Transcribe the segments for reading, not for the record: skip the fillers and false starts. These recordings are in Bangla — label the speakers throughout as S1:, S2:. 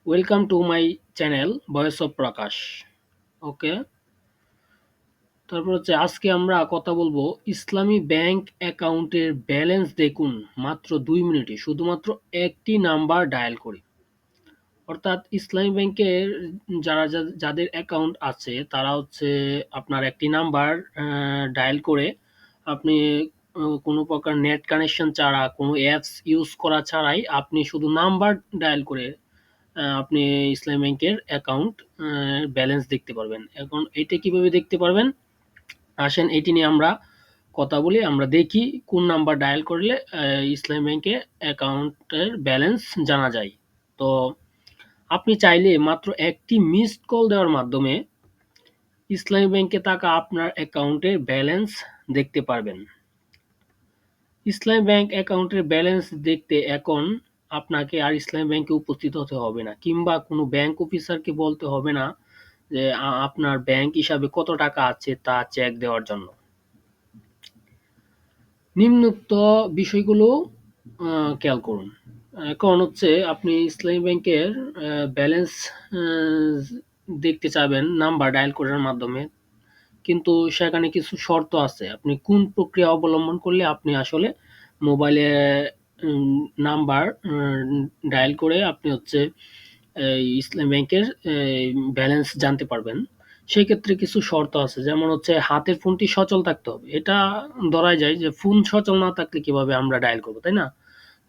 S1: Welcome to my channel voice of Prakash. Okay, তারপর হচ্ছে আজকে আমরা কথা বলবো ইসলামী ব্যাংক অ্যাকাউন্টের ব্যালেন্স দেখুন মাত্র 2 মিনিটে শুধুমাত্র একটি নাম্বার ডায়াল করে। অর্থাৎ ইসলামী ব্যাংকের যাদের অ্যাকাউন্ট আছে তারা হচ্ছে আপনার একটি নাম্বার ডায়াল করে আপনি কোনো প্রকার নেট কানেকশন ছাড়া কোনো অ্যাপস ইউজ করা ছাড়াই আপনি শুধু নাম্বার ডায়াল করে আপনি ইসলামী ব্যাংকের অ্যাকাউন্ট ব্যালেন্স দেখতে পারবেন। এখন এটা কিভাবে দেখতে পারবেন, আসেন এটি নিয়ে আমরা কথা বলি। আমরা দেখি কোন নাম্বার ডায়াল করলে ইসলামী ব্যাংকে অ্যাকাউন্টের ব্যালেন্স জানা যায়। তো আপনি চাইলে মাত্র একটি মিসড কল দেওয়ার মাধ্যমে ইসলামী ব্যাংকে থাকা আপনার অ্যাকাউন্টের ব্যালেন্স দেখতে পারবেন। ইসলামী ব্যাংক অ্যাকাউন্টের ব্যালেন্স দেখতে এখন আপনাকে আর ইসলামী ব্যাংকে উপস্থিত হতে হবে না, কিংবা কোনো ব্যাংক অফিসারকে বলতে হবে না যে আপনার ব্যাংক হিসাবে কত টাকা আছে তা চেক দেওয়ার জন্য। নিম্নোক্ত বিষয়গুলো খেয়াল করুন। এখন হচ্ছে আপনি ইসলামী ব্যাংকের ব্যালেন্স দেখতে চাবেন নাম্বার ডায়াল করার মাধ্যমে, কিন্তু সেখানে কিছু শর্ত আছে। আপনি কোন প্রক্রিয়া অবলম্বন করলে আপনি আসলে মোবাইলে নাম্বার ডায়াল করে আপনি হচ্ছে ইসলামী ব্যাংকের ব্যালেন্স জানতে পারবেন। সেক্ষেত্রে কিছু শর্ত আছে, যেমন হচ্ছে হাতের ফোনটি সচল থাকতে হবে। এটা ধরা যায় যে ফোন সচল না থাকলে কিভাবে আমরা ডায়াল করবো, তাই না?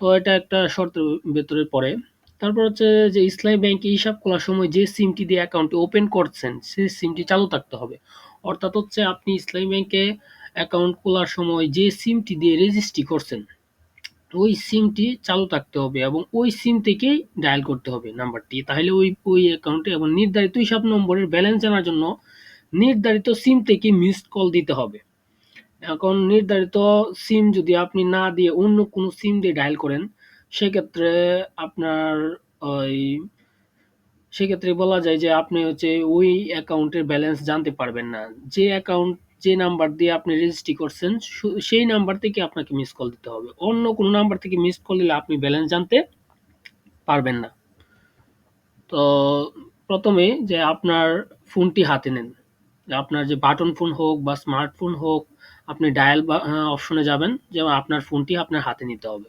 S1: তো এটা একটা শর্তের ভেতরে পড়ে। তারপর হচ্ছে যে ইসলামী ব্যাংকে হিসাব খোলার সময় যে সিমটি দিয়ে অ্যাকাউন্টটি ওপেন করছেন সেই সিমটি চালু থাকতে হবে। অর্থাৎ হচ্ছে আপনি ইসলামী ব্যাংকে অ্যাকাউন্ট খোলার সময় যে সিমটি দিয়ে রেজিস্ট্রি করছেন ওই সিমটি চালু থাকতে হবে এবং ওই সিম থেকেই ডায়াল করতে হবে নাম্বারটি। তাহলে ওই অ্যাকাউন্টে এবং নির্ধারিত হিসাব নম্বরের ব্যালেন্স জানার জন্য নির্ধারিত সিম থেকে মিসড কল দিতে হবে। এখন নির্ধারিত সিম যদি আপনি না দিয়ে অন্য কোনো সিম দিয়ে ডায়াল করেন, সেক্ষেত্রে আপনার ওই সেক্ষেত্রে বলা যায় যে আপনি হচ্ছে ওই অ্যাকাউন্টের ব্যালেন্স জানতে পারবেন না। যে অ্যাকাউন্ট যে নাম্বার দিয়ে আপনি রেজিস্ট্রি করছেন সেই নাম্বার থেকে আপনাকে মিস কল দিতে হবে। অন্য কোনো নাম্বার থেকে মিস কল দিলে আপনি ব্যালেন্স জানতে পারবেন না। তো প্রথমে যে আপনার ফোনটি হাতে নেন, আপনার যে বাটন ফোন হোক বা স্মার্টফোন হোক, আপনি ডায়াল অপশনে যাবেন, যে আপনার ফোনটি আপনার হাতে নিতে হবে।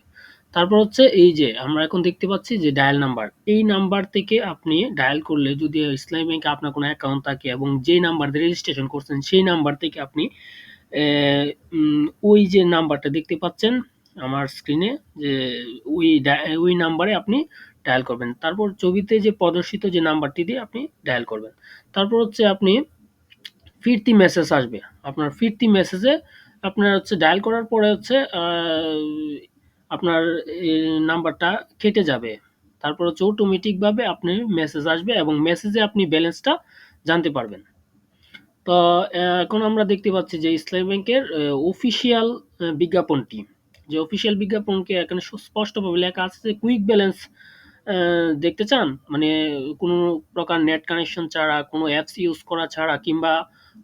S1: তারপর হচ্ছে এই যে আমরা এখন দেখতে পাচ্ছি যে ডায়াল নাম্বার, এই নাম্বার থেকে আপনি ডায়াল করলে যদি ইসলামী ব্যাংকে আপনার কোনো অ্যাকাউন্ট থাকে এবং যে নাম্বার দিয়ে রেজিস্ট্রেশন করছেন সেই নাম্বার থেকে আপনি ওই যে নাম্বারটা দেখতে পাচ্ছেন আমার স্ক্রিনে, যে ওই নাম্বারে আপনি ডায়াল করবেন। তারপর ছবিতে যে প্রদর্শিত যে নাম্বারটি দিয়ে আপনি ডায়াল করবেন। তারপর হচ্ছে আপনি ফিরতি মেসেজ আসবে। আপনার ফিরতি মেসেজে আপনার হচ্ছে ডায়াল করার পরে হচ্ছে আপনার নাম্বারটা কেটে যাবে। তারপর হচ্ছে অটোমেটিকভাবে আপনি মেসেজ আসবে এবং মেসেজে আপনি ব্যালেন্সটা জানতে পারবেন। তো এখন আমরা দেখতে পাচ্ছি যে ইসলামী ব্যাংকের অফিসিয়াল বিজ্ঞাপনটি, যে অফিসিয়াল বিজ্ঞাপনকে এখানে স্পষ্টভাবে লেখা আছে যে কুইক ব্যালেন্স দেখতে চান, মানে কোনো প্রকার নেট কানেকশন ছাড়া, কোনো অ্যাপস ইউজ করা ছাড়া, কিংবা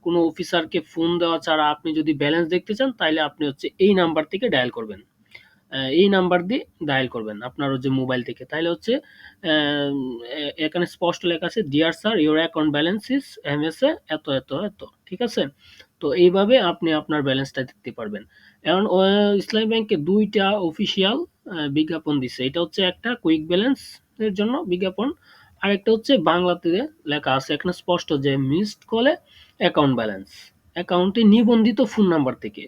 S1: কোনো অফিসারকে ফোন দেওয়া ছাড়া আপনি যদি ব্যালেন্স দেখতে চান, তাহলে আপনি হচ্ছে এই নাম্বার থেকে ডায়াল করবেন। এই নাম্বার দিয়ে ডায়াল করবেন আপনার যে মোবাইল থেকে। তাইলে হচ্ছে এখানে স্পষ্ট লেখা আছে, dear sir your account balance is MSA এত এত এত। ঠিক আছে? তো এইভাবে আপনি আপনার ব্যালেন্সটা দেখতে পারবেন। এখন ইসলামী ব্যাংকে দুইটা অফিসিয়াল বিজ্ঞাপন দিছে। এটা হচ্ছে একটা কুইক ব্যালেন্স এর জন্য বিজ্ঞাপন, আরেকটা হচ্ছে বাংলাতে লেখা আছে এখানে স্পষ্ট যে মিসড কলে অ্যাকাউন্ট ব্যালেন্স, অ্যাকাউন্টে নিবন্ধিত ফোন নাম্বার থেকে।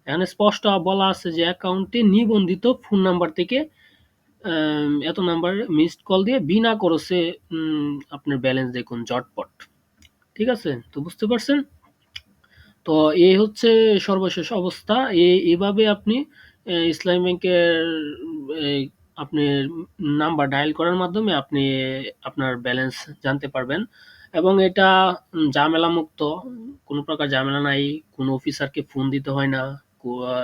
S1: এখানে স্পষ্ট বলা আছে যে অ্যাকাউন্টে নিবন্ধিত ফোন নাম্বার থেকে এত নাম্বার মিসড কল দিয়ে বিনা খরচে আপনার ব্যালেন্স দেখুন ঝটপট। ঠিক আছে? তো বুঝতে পারছেন? তো এই হচ্ছে সর্বশেষ অবস্থা। এভাবে আপনি ইসলামী ব্যাংকের এই আপনি নাম্বার ডায়াল করার মাধ্যমে আপনি আপনার ব্যালেন্স জানতে পারবেন এবং এটা ঝামেলামুক্ত। কোনো প্রকার ঝামেলা নাই। কোনো অফিসারকে ফোন দিতে হয় না। কো আ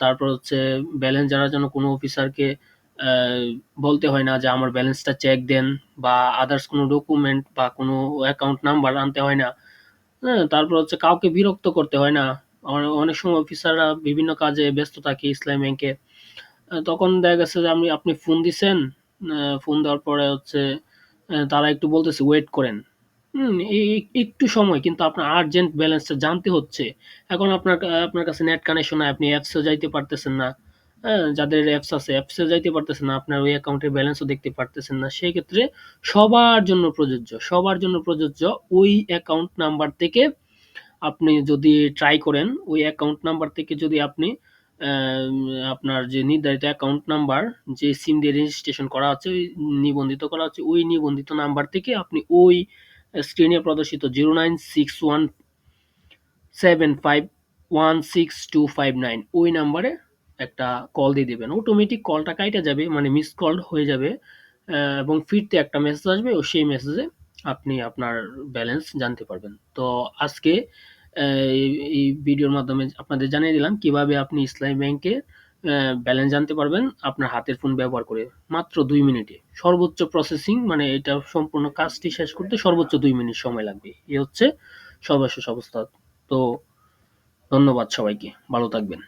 S1: তারপর হচ্ছে ব্যালেন্স জানার জন্য কোনো অফিসারকে আ বলতে হয় না যে আমার ব্যালেন্সটা চেক দেন, বা আদার্স কোনো ডকুমেন্ট বা কোনো অ্যাকাউন্ট নাম্বার আনতে হয় না। হ্যাঁ? তারপর হচ্ছে কাউকে বিরক্ত করতে হয় না। অনেক সময় অফিসাররা বিভিন্ন কাজে ব্যস্ত থাকে ইসলামী ব্যাংকে। তখন দেখা গেছে যে আপনি ফোন দিছেন, ফোন দেওয়ার পরে হচ্ছে তারা একটু বলতেছে ওয়েট করেন। একটু সময়, কিন্তু আপনার আর্জেন্ট ব্যালেন্সটা জানতে হচ্ছে। এখন আপনার কাছে নেট কানেকশন নাই, আপনি অ্যাপসেও যাইতে পারতেছেন না। হ্যাঁ? যাদের অ্যাপস আছে অ্যাপসেও যাইতে পারতেছেন না। আপনার ওই অ্যাকাউন্টের ব্যালেন্সও দেখতে পারতেছেন না। সেক্ষেত্রে সবার জন্য প্রযোজ্য ওই অ্যাকাউন্ট নাম্বার থেকে আপনি যদি ট্রাই করেন, ওই অ্যাকাউন্ট নাম্বার থেকে যদি আপনি আপনার যে নির্ধারিত অ্যাকাউন্ট নাম্বার, যে সিম দিয়ে রেজিস্ট্রেশন করা আছে, নিবন্ধিত করা আছে, ওই নিবন্ধিত নাম্বার থেকে আপনি ওই স্ক্রিনে প্রদর্শিত 0961751629 ওই নাম্বারে একটা কল দিয়ে দিবেন। অটোমেটিক কলটা কাইটা যাবে, মানে মিস কল হয়ে যাবে, এবং ফিরতে একটা মেসেজ আসবে, ও সেই মেসেজে আপনি আপনার ব্যালেন্স জানতে পারবেন। তো আজকে এই ভিডিওর মাধ্যমে আপনাদের জানিয়ে দিলাম কিভাবে আপনি ইসলামী ব্যাংকে ব্যালেন্স জানতে পারবেন আপনার হাতের ফোন ব্যবহার করে, মাত্র 2 মিনিটে। সর্বোচ্চ প্রসেসিং, মানে এটা সম্পূর্ণ কাজটি শেষ করতে সর্বোচ্চ 2 মিনিট সময় লাগবে। এই হচ্ছে সর্বশেষ অবস্থা। তো ধন্যবাদ সবাইকে, ভালো থাকবেন।